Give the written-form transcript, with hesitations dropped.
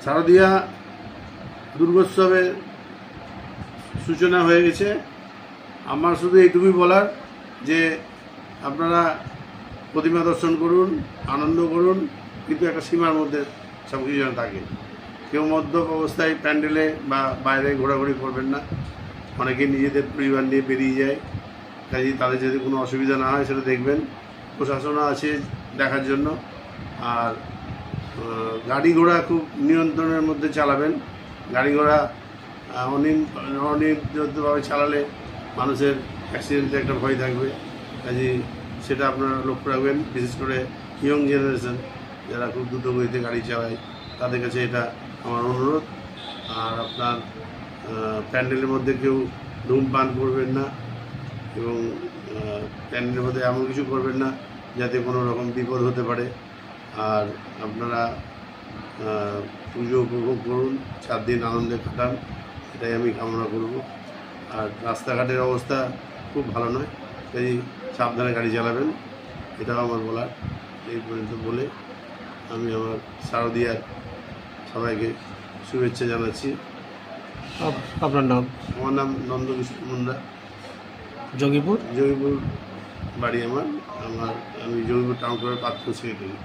শারদীয়া দুর্গোৎসবের সূচনা হয়ে গেছে। আমার শুধু এইটুকুই বলার যে আপনারা প্রতিমা দর্শন করুন, আনন্দ করুন, কিন্তু একটা সীমার মধ্যে সব কিছু যেন থাকে। কেউ মদ্যপ অবস্থায় প্যান্ডেলে বা বাইরে ঘোরাঘুরি করবেন না। অনেকে নিজেদের পরিবার নিয়ে বেরিয়ে যায়, কাজে তাদের যদি কোনো অসুবিধা না হয় সেটা দেখবেন। প্রশাসনও আছে দেখার জন্য। আর গাড়ি ঘোড়া খুব নিয়ন্ত্রণের মধ্যে চালাবেন। গাড়ি ঘোড়া অনিয়ন্ত্রিতভাবে চালালে মানুষের অ্যাক্সিডেন্টের একটা ভয় থাকবে, কাজে সেটা আপনারা লক্ষ্য রাখবেন। বিশেষ করে ইয়ং জেনারেশন যারা খুব দ্রুত গতিতে গাড়ি চালায় তাদের কাছে এটা আমার অনুরোধ। আর আপনার প্যান্ডেলের মধ্যে কেউ ধূমপান করবেন না এবং প্যান্ডেলের মধ্যে এমন কিছু করবেন না যাতে কোনো রকম বিপদ হতে পারে। আর আপনারা পুজো উপভোগ করুন, 4 দিন আনন্দে কাটান, এটাই আমি কামনা করব। আর রাস্তাঘাটের অবস্থা খুব ভালো নয়, তাই সাবধানে গাড়ি চালাবেন, এটাও আমার বলার। এই পর্যন্ত বলে আমি আমার শারদীয়ার সবাইকে শুভেচ্ছা জানাচ্ছি। আপনার নাম? আমার নাম নন্দকিশোর মুন্ডা। যোগীপুর বাড়ি আমার। আমি যোগীপুর টাউন ক্লাবের পাত্র সেক্রেটারি।